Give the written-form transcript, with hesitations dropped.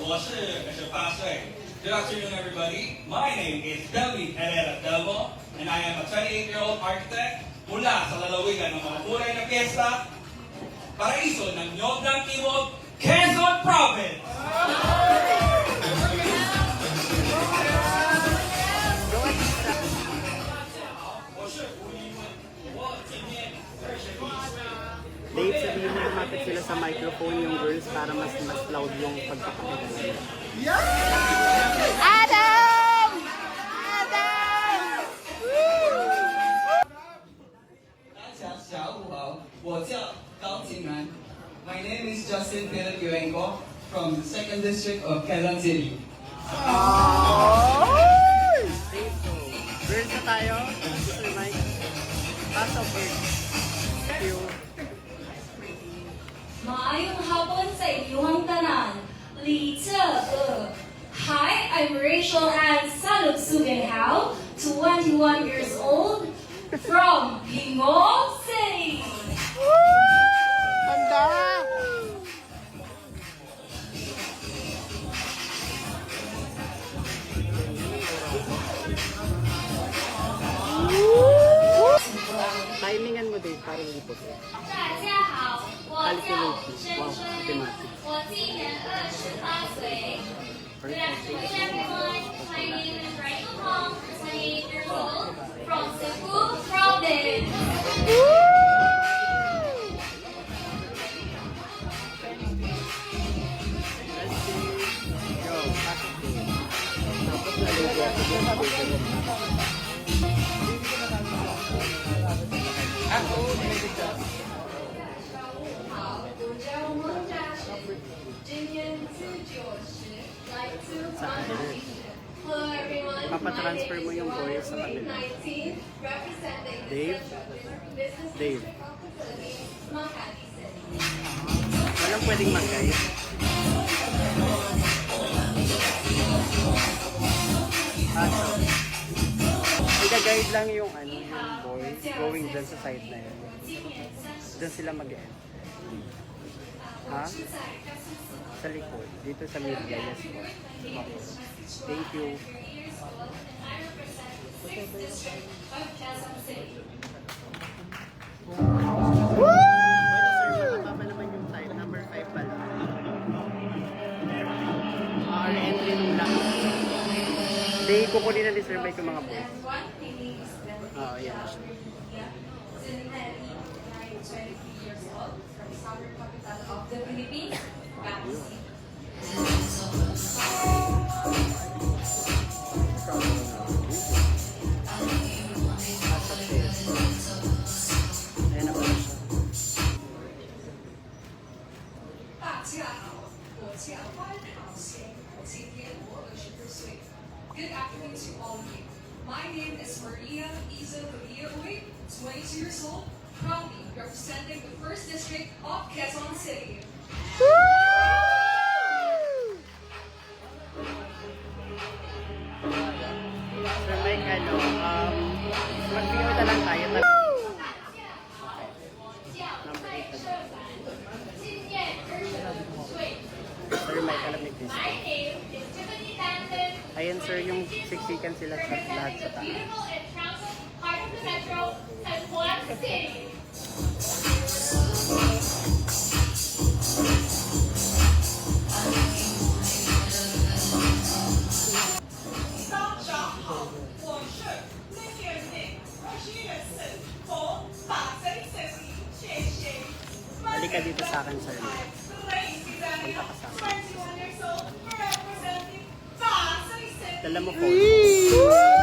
我是28岁. Good afternoon, everybody. My name is David Herrera Delmo, and I am a 28-year-old architect mula sa lalawigan ng makukulay na piyesta, paraiso ng Nyogdang Timog, Quezon Province. 大家好，我是吴一文，我今年21岁。 Dave, sabihin mo lumapit sila sa microphone yung girls para mas loud yung pagpapakita. Adam! Adam! 大家下午好，我叫高景南. My name is Justin Philip Yuenko from the 2nd District of Quezon City. Dave, girls na tayo. Sir Mike. Pass of girls. Thank you. Maayong hapon sa inyong tanan. Hi, I'm Rachel Ann Salugsugenhao, 21 years old, from Pingol City. Ganda! Timingan mo, Dave, parang lipot. 大家好，我叫申春，我今年28岁。Good afternoon, everyone. My name is Rachel Hong, 28 years old, from Cebu Province. Go, pass of girls. Tapos naligo ako dyan sa Quezon. Hello everyone. Papatransfer mo yung voice sa kanila. Dave? Dave. Walang pwedeng mag-guide. Aso. Ida-guide lang yung boys going dyan sa side na yun. Dyan sila mag-end. Ha? Sa likod. Dito sa media. Yes po. Thank you. Sir, mataba naman yung time. Number 5 pala. Entry nung lang. Hindi, kukunin na ni-survey ko mga boys. Oo, yan. Of the Philippines, Ayan na pala siya. 大家好，我叫关好贤，我今年22岁。Good afternoon to all of you. My name is Maria Iza Padilla Uy, 22 years old, proudly representing the 1st District of Quezon City. Sir Mike, mag-video na lang tayo. Number 8 na. Sir Mike, alam ni Chris. Ayan sir, yung siksikan sila sa lahat sa taas. beautiful and tranquil heart of the metro, San Juan City. 大家好，我是那年21岁，从法贼 Halika dito sa akin, sir Mike. Dala mo phone.